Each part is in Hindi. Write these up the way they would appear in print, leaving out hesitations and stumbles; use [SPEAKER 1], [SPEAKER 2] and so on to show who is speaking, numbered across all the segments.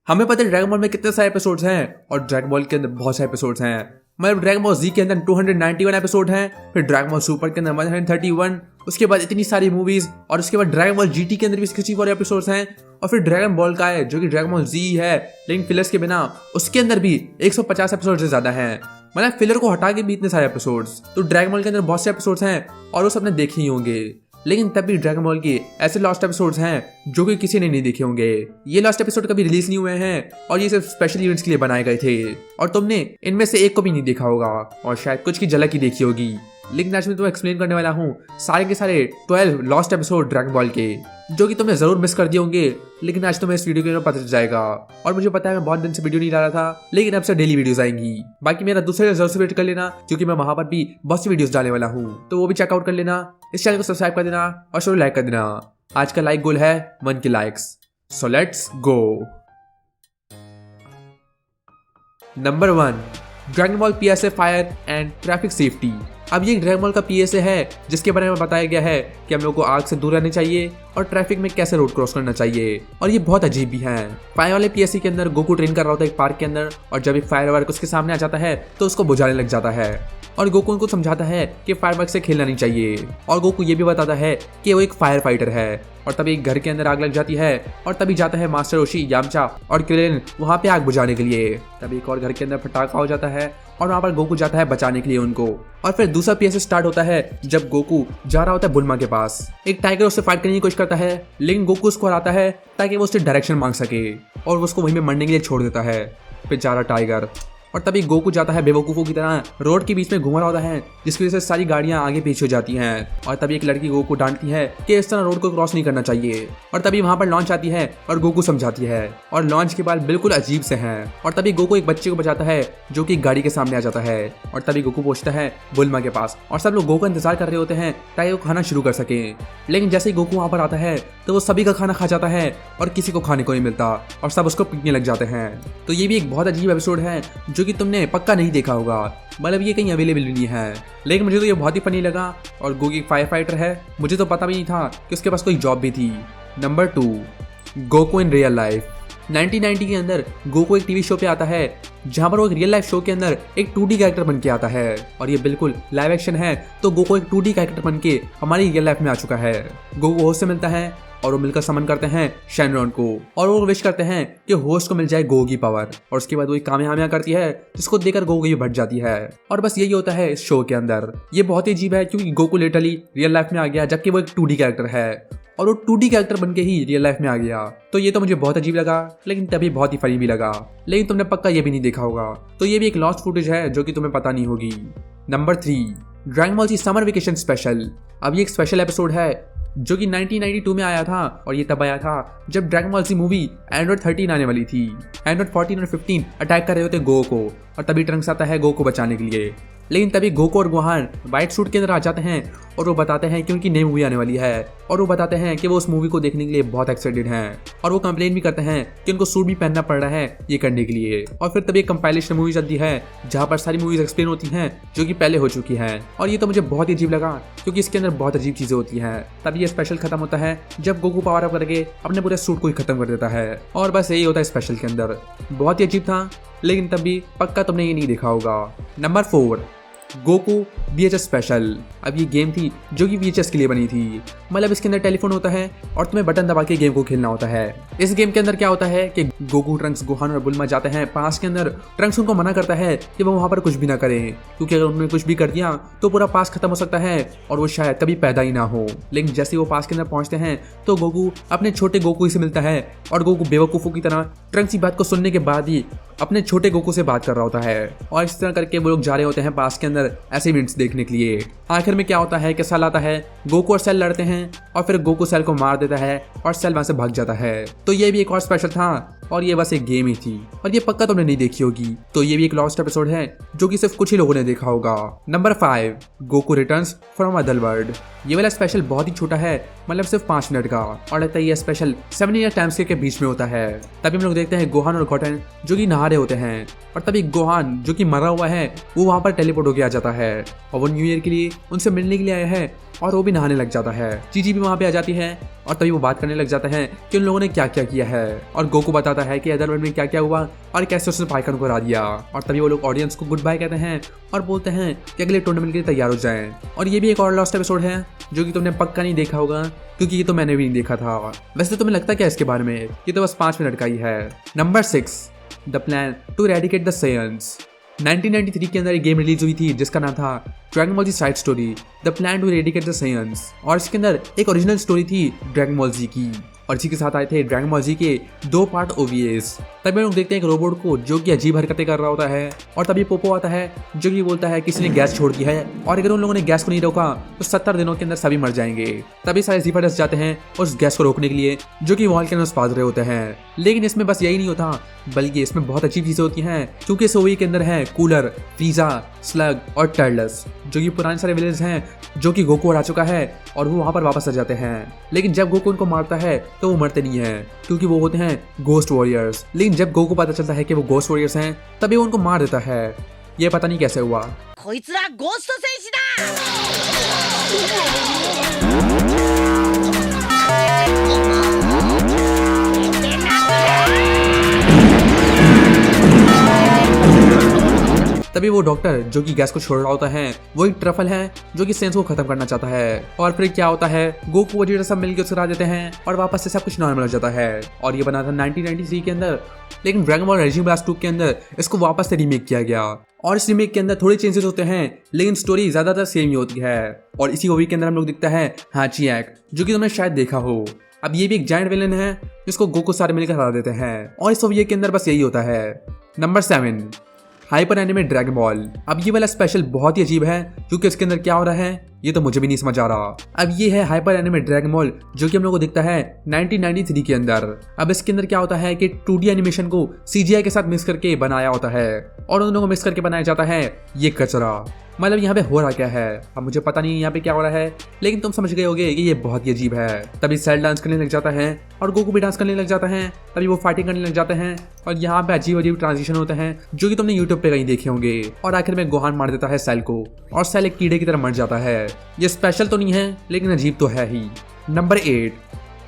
[SPEAKER 1] हमें पता है ड्रैगन बॉल में कितने सारे एपिसोड्स हैं और ड्रैगन बॉल के अंदर बहुत सारे एपिसोड्स हैं। मतलब ड्रैगन बॉल जी के अंदर 291 एपिसोड हैं, फिर ड्रैगन बॉल सुपर के अंदर 131, उसके बाद इतनी सारी मूवीज, और उसके बाद ड्रैगन बॉल जीटी के अंदर भी 64 एपिसोड्स हैं, और फिर ड्रैगन बॉल का है जो कि ड्रैगन बॉल जी है लेकिन फिलर्स के बिना, उसके अंदर भी 150 एपिसोड से ज्यादा हैं। मतलब फिलर को हटा के भी इतने सारे एपिसोड्स। तो ड्रैगन बॉल के अंदर बहुत से एपिसोड्स हैं और वो सबने देखे ही होंगे, लेकिन तब भी ड्रैगन बॉल के ऐसे लास्ट एपिसोड्स हैं जो कि किसी ने नहीं देखे होंगे। ये लास्ट एपिसोड कभी रिलीज नहीं हुए हैं और ये सिर्फ स्पेशल इवेंट्स के लिए बनाए गए थे, और तुमने इनमें से एक को भी नहीं देखा होगा और शायद कुछ की झलक ही देखी होगी। लेकिन आज मैं तुम्हें एक्सप्लेन करने वाला हूँ सारे के सारे 12 लास्ट एपिसोड ड्रैगन बॉल के, जो कि तुमने जरूर मिस कर दिए होंगे, लेकिन आज तुम्हें इस वीडियो के पता चल जाएगा। और मुझे पता है मैं बहुत दिन से वीडियो नहीं डाला था, लेकिन अब से डेली वीडियोस आएंगी। बाकी मेरा दूसरे जरूर से वेट कर लेना, क्योंकि मैं वहां पर भी बहुत सी वीडियोस डालने वाला हूँ, तो वो भी चेकआउट कर लेना। इस चैनल को सब्सक्राइब कर देना और शो लाइक कर देना। आज का लाइक गोल है 1 के likes, so let's go. Number 1, dragon ball PSA fire and traffic safety. अब ये ड्रैगन बॉल का पीएसए है जिसके बारे में बताया गया है कि हम लोग को आग से दूर रहना चाहिए और ट्रैफिक में कैसे रोड क्रॉस करना चाहिए, और ये बहुत अजीब भी है। फायर वाले पीएसए के अंदर गोकू ट्रेन कर रहा होता है एक पार्क के अंदर, और जब एक फायर वर्क उसके सामने आ जाता है तो उसको बुझाने लग जाता है, और गोकू उनको समझाता है कि फायर वर्क से खेलना नहीं चाहिए, और गोकू ये भी बताता है कि वो एक फायर फाइटर है। और तभी एक घर के अंदर आग लग जाती है और तभी जाता है मास्टर ओशी, यामचा और क्रिलिन वहां पे आग बुझाने के लिए। तभी एक और घर के अंदर पटाखा हो जाता है और वहां पर गोकू जाता है बचाने के लिए उनको। और फिर दूसरा पीएसए स्टार्ट होता है जब गोकू जा रहा होता है बुल्मा के पास। एक टाइगर उससे फाइट करने की कोशिश करता है, लेकिन गोकू उसको हराता है ताकि वो उससे डायरेक्शन मांग सके, और वो उसको वहीं में मरने के लिए छोड़ देता है बेचारा टाइगर। और तभी गोकू जाता है बेवकूफों की तरह रोड के बीच में घूम रहा होता है, जिसकी वजह से सारी गाड़ियां आगे पीछे हो जाती हैं। और तभी एक लड़की गोकू डांटती है कि इस तरह रोड को क्रॉस नहीं करना चाहिए। और तभी वहां पर लॉन्च आती है और गोकू समझाती है, और लॉन्च के बाल बिल्कुल अजीब से हैं। और तभी गोकू एक बच्चे को बचाता है जो कि गाड़ी के सामने आ जाता है, और तभी गोकू पहुंचता है बुल्मा के पास, और सब लोग गोकू का इंतजार कर रहे होते हैं ताकि वो खाना शुरू कर सके। लेकिन जैसे ही गोकू वहां पर आता है तो वो सभी का खाना खा जाता है और किसी को खाने को नहीं मिलता, और सब उसको पीटने लग जाते हैं। तो ये भी एक बहुत अजीब एपिसोड है जो कि तुमने पक्का नहीं देखा होगा, मतलब ये कहीं अवेलेबल नहीं है, लेकिन मुझे तो ये बहुत ही फनी लगा। और गोकू एक फायर फाइटर है, मुझे तो पता भी नहीं था कि उसके पास कोई जॉब भी थी। Number 2, Goku in real life. 1990 के अंदर गोकू एक टीवी शो पे आता है जहां पर वो एक रियल लाइफ शो के अंदर एक 2D कैरेक्टर बन के आता है, और ये बिल्कुल लाइव एक्शन है। तो गोकू एक 2D कैरेक्टर बन के हमारी रियल लाइफ में आ चुका है। गोकू होस्ट से मिलता है और वो मिलकर समन करते हैं शैनरॉन को, और वो विश करते हैं कि होस्ट को मिल जाए गोकू की पावर, और उसके बाद वो एक कामयाबियां करती है जिसको देखकर गोकू भी भट जाती है। और बस यही होता है इस शो के अंदर। ये बहुत ही अजीब है क्योंकि गोकू लिटरली रियल लाइफ में आ गया, जबकि वो एक 2D कैरेक्टर है, और वो 2D कैरेक्टर बन के ही रियल लाइफ में आ गया। तो ये तो मुझे बहुत अजीब लगा, लेकिन तभी बहुत ही फनी भी लगा। लेकिन तुमने पक्का ये भी नहीं देखा होगा, तो ये भी एक लॉस्ट फुटेज है जो कि तुम्हें पता नहीं होगी। नंबर 3, ड्रैगन बॉल जी समर वेकेशन स्पेशल। अब ये एक स्पेशल एपिसोड है जो कि 1992 में आया था, और ये तब आया था जब ड्रैगन बॉल जी मूवी एंड्रॉइड 13 आने वाली थी। एंड्रॉइड 14 और 15 अटैक कर रहे होते गोकू को, और तभी ट्रंक्स आता है गोकू को बचाने के लिए। लेकिन तभी गोकू और गोहान व्हाइट सूट के अंदर आ जाते हैं और वो बताते हैं कि उनकी नई मूवी आने वाली है, और वो बताते हैं कि वो उस मूवी को देखने के लिए बहुत एक्साइटेड हैं, और वो कंप्लेन भी करते हैं कि उनको सूट भी पहनना पड़ रहा है ये करने के लिए। और फिर तभी एक कंपाइलेशन मूवी चलती है जहाँ पर सारी मूवीज एक्सप्लेन होती हैं जो कि पहले हो चुकी हैं, और ये तो मुझे बहुत ही अजीब लगा क्योंकि इसके अंदर बहुत अजीब चीजें होती हैं। तभी ये स्पेशल खत्म होता है जब गोकू पावर अप करके अपने पूरे सूट को ही खत्म कर देता है, और बस यही होता है स्पेशल के अंदर। बहुत ही अजीब था, लेकिन तब भी पक्का तुमने ये नहीं देखा होगा। Number 4, Goku VHS special. अब ये गेम थी जो कि VHS के लिए बनी थी, मतलब इसके अंदर टेलीफोन होता है और तुम्हें बटन दबा के गेम को खेलना होता है। इस गेम के अंदर क्या होता है कि गोकू, ट्रंक्स, गोहान और बुल्मा जाते हैं पास के अंदर। ट्रंक्स उनको मना करता है कि वो वहां पर कुछ भी ना करें, क्योंकि अगर उन्होंने कुछ भी कर दिया तो पूरा पास खत्म हो सकता है और वो शायद कभी पैदा ही ना हो। लेकिन जैसे वो पास के अंदर पहुंचते हैं तो गोकू अपने छोटे गोकू से मिलता है, और गोकू बेवकूफों की तरह ट्रंक्स की बात को सुनने के बाद ही अपने छोटे गोकू से बात कर रहा होता है, और इस तरह करके वो लोग जा रहे होते हैं पास के अंदर ऐसे इवेंट्स देखने के लिए। आखिर में क्या होता है कि सेल आता है, गोकू और सेल लड़ते हैं, और फिर गोकू सेल को मार देता है और सेल वहां से भाग जाता है। तो ये भी एक और स्पेशल था, और ये बस एक गेम ही थी, और ये पक्का तुमने नहीं देखी होगी। तो ये भी एक लॉस्ट एपिसोड है जो कि सिर्फ कुछ ही लोगों ने देखा होगा। Number 5, Goku returns from other world. ये वाला स्पेशल बहुत ही छोटा है, मतलब सिर्फ 5 मिनट का। और लगता है ये स्पेशल 7 ईयर टाइम स्केप के बीच में होता है। तभी हम लोग देखते हैं गोहान और गोटेन जो कि नहा रहे होते हैं, और तभी गोहान जो कि मरा हुआ है वो वहाँ पर टेलीपोर्ट होकर आ जाता है और वो न्यू ईयर के लिए उनसे मिलने के लिए आया है, और वो भी नहाने लग जाता है। जीजी भी वहाँ पे आ जाती है और तभी वो बात करने लग जाता है कि उन लोगों ने क्या क्या किया है, और गोकू बताता है कि अदरवर्ल्ड में क्या क्या हुआ और कैसे उसने पाइकन को हरा दिया। और तभी वो लोग ऑडियंस को गुड बाय कहते हैं और बोलते हैं कि अगले टूर्नामेंट के लिए तैयार हो जाएं। और ये भी एक और लास्ट एपिसोड है जो कि तुमने पक्का नहीं देखा होगा, क्योंकि ये तो मैंने भी नहीं देखा था। वैसे तुम्हें लगता क्या इसके बारे में? ये तो बस 5 मिनट का ही है। Number 6, the plan to eradicate the Saiyans. 1993 के अंदर एक गेम रिलीज हुई थी जिसका नाम था Dragon Ball Z side story the plan to eradicate the Saiyans, और इसके अंदर एक ओरिजिनल स्टोरी थी ड्रैगन बॉल जी की, और इसी के साथ आए थे ड्रैगन बॉल जी के 2 पार्ट OVAs। तभी हम लोग देखते हैं एक रोबोट को जो कि अजीब हरकतें कर रहा होता है, और तभी पोपो आता है जो कि बोलता है किसी ने गैस छोड़ दी है, और अगर उन लोगों ने गैस को नहीं रोका तो 70 दिनों के अंदर सभी मर जाएंगे। तभी सारे जीफर्स जाते हैं उस गैस को रोकने के लिए जो कि वॉल्केनोस पास रहे होते हैं। लेकिन इसमें बस यही नहीं होता, बल्कि इसमें बहुत अच्छी चीजें होती हैं, क्योंकि इस OVA के अंदर है कूलर, फ्रीजा, स्लग और टर्टल्स जो कि पुराने सारे विलेज हैं जो कि गोकू हरा चुका है, और वो वहां पर वापस आ जाते हैं। लेकिन जब गोकू उनको मारता है तो वो मरते नहीं है, क्योंकि वो होते हैं गोस्ट वॉरियर्स। लेकिन जब गोकू पता चलता है कि वो गोस्ट वॉरियर्स हैं तभी वो उनको मार देता है। ये पता नहीं कैसे हुआ। तभी वो डॉक्टर जो कि गैस को छोड़ रहा होता है वो एक ट्रफल है जो कि सेंस को खत्म करना चाहता है, और फिर क्या होता है गोकू वजीरा सब मिलकर उसे हरा देते हैं और वापस से सब कुछ नॉर्मल हो जाता है। और ये बना था 1993 के अंदर, लेकिन ड्रैगन बॉल रेजिंग ब्लास्ट 2 के अंदर इसको वापस से रीमेक किया गया, और इस रीमेक के अंदर थोड़े चेंजेस होते हैं लेकिन स्टोरी ज्यादातर सेम ही होती है। और इसी OVA के अंदर हम लोग दिखता है हाचियाक जो कि तुमने शायद देखा हो। अब ये भी एक जायंट विलन है जिसको गोकू सारे मिलकर हरा देते हैं, और इस OVA के अंदर बस यही होता है। Number 7, hyper anime dragon ball. अब ये वाला स्पेशल बहुत ही अजीब है, क्योंकि इसके अंदर क्या हो रहा है ये तो मुझे भी नहीं समझ आ रहा। अब ये है हाइपर एनिमे ड्रैगन बॉल जो कि हम लोग को दिखता है 1993 के अंदर। अब इसके अंदर क्या होता है कि 2D एनिमेशन को CGI के साथ मिक्स करके बनाया होता है, और उन दोनों को मिक्स करके बनाया जाता है ये कचरा। मतलब यहाँ पे हो रहा क्या है अब मुझे पता नहीं यहाँ पे क्या हो रहा है, लेकिन तुम समझ गए होगे कि ये बहुत ही अजीब है। तभी सेल डांस करने लग जाता है और गोकू भी डांस करने लग जाता है, तभी वो फाइटिंग करने लग जाते हैं, और यहाँ पे अजीब अजीब ट्रांजिशन होते हैं जो कि तुमने यूट्यूब पे कहीं देखे होंगे। और आखिर में गोहान मार देता है सेल को, और सेल एक कीड़े की तरह मर जाता है। ये स्पेशल तो नहीं है लेकिन अजीब तो है ही। Number 8,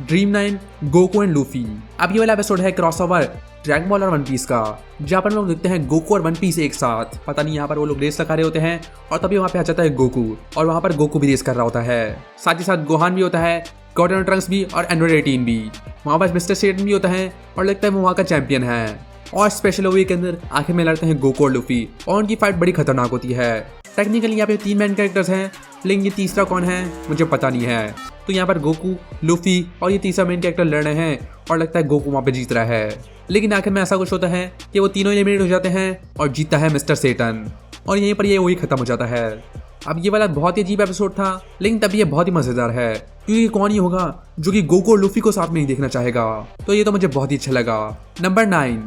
[SPEAKER 1] dream 9 Goku and Luffy. अब ये वाला एपिसोड है क्रॉसओवर ड्रैगन बॉल और वन पीस का, जहाँ पर हम लोग देखते हैं गोकू और वन पीस एक साथ। पता नहीं यहाँ पर वो लोग रेस लगा रहे होते हैं, और तभी वहाँ पे आ जाता है गोकू, और वहाँ पर गोकू भी रेस कर रहा होता है। साथ ही साथ गोहान भी होता है, गॉटन और ट्रंक्स भी, और एंड्रॉइड 18 भी। वहाँ पर मिस्टर सेटन भी होता है, और लगता है वो वहाँ का चैंपियन है। और स्पेशल OVA के अंदर आखिर में लड़ते हैं गोकू और लूफी, और उनकी फाइट बड़ी खतरनाक होती है। टेक्निकली यहाँ पे 3 मेन कैरेक्टर्स हैं, लेकिन ये तीसरा कौन है मुझे पता नहीं है। तो यहाँ पर गोकू, लूफी और ये तीसरा मेन कैरेक्टर लड़ रहे हैं, और लगता है गोकू वहाँ पे जीत रहा है। लेकिन आखिर में ऐसा कुछ होता है कि वो तीनों एलिमिनेट हो जाते हैं, और जीतता है मिस्टर सेटन, और यहीं पर ये OVA खत्म हो जाता है। अब ये वाला बहुत ही अजीब एपिसोड था, लेकिन तभी ये बहुत ही मजेदार है, क्योंकि कौन ही होगा जो कि गोकू और लूफी को साथ में नहीं देखना चाहेगा। तो ये तो मुझे बहुत ही अच्छा लगा। Number 9,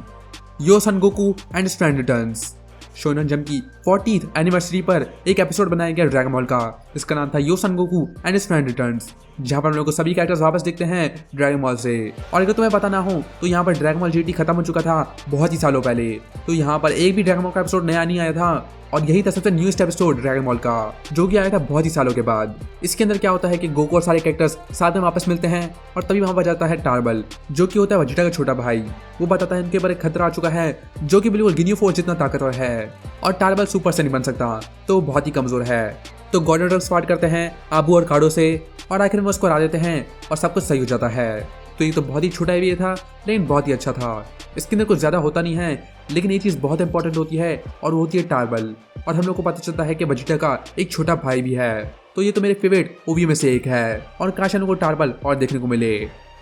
[SPEAKER 1] yo son Goku and strand returns. Shonen Jump की 40th एनिवर्सरी पर एक एपिसोड बनाया गया ड्रैगन बॉल का, इसका नाम था यो son Goku and strand returns, जहाँ पर हम लोग को सभी कैरेक्टर्स वापस दिखते हैं ड्रैगन बॉल से। और अगर तुम्हें पता ना हो तो यहाँ पर ड्रैगन बॉल GT खत्म हो चुका था बहुत ही सालों पहले, तो यहाँ पर एक भी ड्रैगन बॉल का एपिसोड नया नहीं आया था, और यही था सबसे न्यूएस्ट एपिसोड ड्रैगन बॉल का, जो कि आया था बहुत ही सालों के बाद। इसके अंदर क्या होता है कि गोकू और सारे कैरेक्टर्स साथ में वापस मिलते हैं, और तभी वहां पर जाता है टार्बल जो कि होता है वेजिटा का छोटा भाई। वो बताता है उनके ऊपर एक खतरा आ चुका है जो कि बिल्कुल गिनियो फोर्स जितना ताकतवर है, और टार्बल सुपर से नहीं बन सकता, तो वो बहुत ही कमजोर है। तो गॉर्डन ड्रग्स फाइट करते हैं आबू और काडो से, और आखिर में उसको हरा देते हैं, और सब कुछ सही हो जाता है। तो ये तो बहुत ही छोटा भी था, लेकिन बहुत ही अच्छा था। इसके अंदर कुछ ज़्यादा होता नहीं है, लेकिन ये चीज़ बहुत इंपॉर्टेंट होती है, और वो होती है टार्बल। और हम लोग को पता चलता है कि वेजिटा का एक छोटा भाई भी है, तो ये तो मेरे फेवरेट OVA में से एक है, और काश हमको टार्बल और देखने को मिले।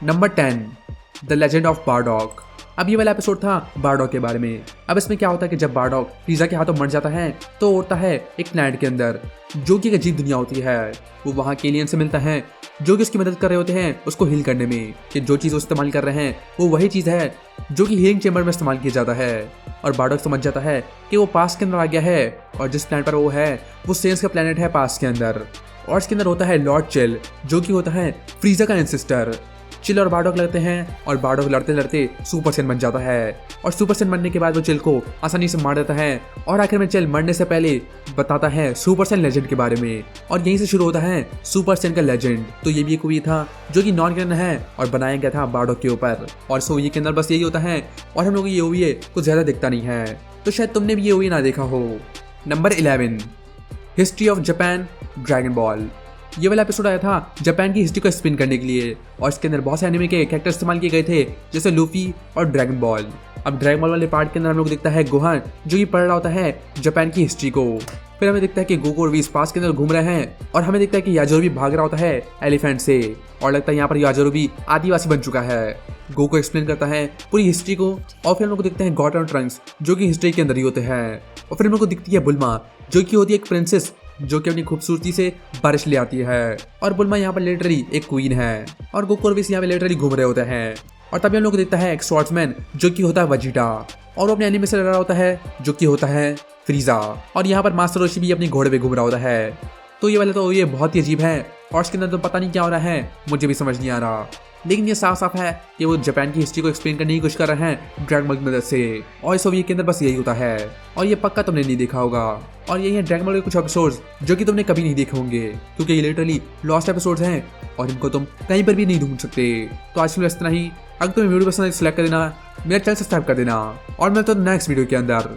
[SPEAKER 1] Number 10, the legend of Bardock. अब ये वाला एपिसोड था बारडॉग के बारे में। अब इसमें क्या होता है कि जब बारडॉग फ्रीजा के हाथों मर जाता है तो उड़ता है एक प्लैनेट के अंदर, जो कि एक अजीब दुनिया होती है। वो वहाँ के एलियन से मिलता है जो कि उसकी मदद कर रहे होते हैं उसको हील करने में, कि जो चीज़ वो इस्तेमाल कर रहे हैं वो वही चीज़ है जो कि हीलिंग चेम्बर में इस्तेमाल किया जाता है। और बारडॉग समझ जाता है कि वो पास के अंदर आ गया है, और जिस प्लैनेट पर वो है वो सेंस का प्लैनेट है पास के अंदर। और इसके अंदर होता है लॉर्ड चिल, जो कि होता है फ्रीजा का एंसेस्टर। चिल और बारडॉक लड़ते हैं और बारडॉक लड़ते लड़ते सुपर सैयन बन जाता है और सुपर सैयन बनने के बाद वो चिल को आसानी से मार देता है और आखिर में चिल मरने से पहले बताता है सुपर सैयन लेजेंड के बारे में और यहीं से शुरू होता है सुपर सैयन का लेजेंड। तो ये भी एक मूवी था जो कि नॉन कैनन है और बनाया गया था बारडॉक के ऊपर और सो ये के अंदर बस यही होता है और हम लोग ये मूवी कुछ ज्यादा दिखता नहीं है, तो शायद तुमने भी ये मूवी ना देखा हो। Number 11, history of Japan dragon ball. ये वाला एपिसोड आया था जापान की हिस्ट्री को एक्सप्लेन करने के लिए और इसके अंदर बहुत से एनिमे के कैरेक्टर इस्तेमाल किए गए थे जैसे लूफी और ड्रैगन बॉल। अब ड्रैगन बॉल वाले पार्ट के अंदर हम लोग दिखता है गोहान जो कि पढ़ रहा होता है जापान की हिस्ट्री को। फिर हमें दिखता है कि गोकू और वी स्पास के अंदर घूम रहे हैं और हमें दिखता है कि याजोरू भी भाग रहा होता है एलिफेंट से और लगता है यहाँ पर याजोरू भी आदिवासी बन चुका है। गोकू एक्सप्लेन करता है पूरी हिस्ट्री को और फिर हम लोग को दिखते हैं गॉट और ट्रंक्स जो कि हिस्ट्री के अंदर ही होते हैं और फिर हम लोग को दिखती है बुल्मा जो कि होती है एक प्रिंसेस जो कि अपनी खूबसूरती से बारिश ले आती है और बुल्मा यहाँ पर लिटरली एक क्वीन है और गोकू और वी यहाँ पे लिटरली घूम रहे होते हैं। और तभी हम लोग को दिखता है एक स्वॉर्ड्समैन जो कि होता है वजीटा और वो अपने एनिमे से लड़ रहा होता है जो कि होता है फ्रीजा और यहाँ पर मास्टर रोशी भी अपने घोड़े पे घूम रहा होता है। तो ये वाला तो ये बहुत ही अजीब है और इसके अंदर तो पता नहीं क्या हो रहा है, मुझे भी समझ नहीं आ रहा, लेकिन ये साफ साफ है कि वो जापान की हिस्ट्री को एक्सप्लेन करने की कोशिश कर रहे हैं ड्रैगन बॉल की मदद से और इस मूवी के अंदर बस यही होता है और ये पक्का तुमने नहीं देखा होगा। और यही है ड्रैगन बॉल के कुछ एपिसोड्स जो कि तुमने कभी नहीं देखे होंगे क्योंकि ये लिटरली लॉस्ट एपिसोड्स हैं और इनको तुम कहीं पर भी नहीं ढूंढ सकते। तो आज के लिए इतना ही। अगर तुम्हें वीडियो पसंद है तो लाइक कर देना, मेरा चैनल सब्सक्राइब कर देना और मैं तो नेक्स्ट वीडियो के अंदर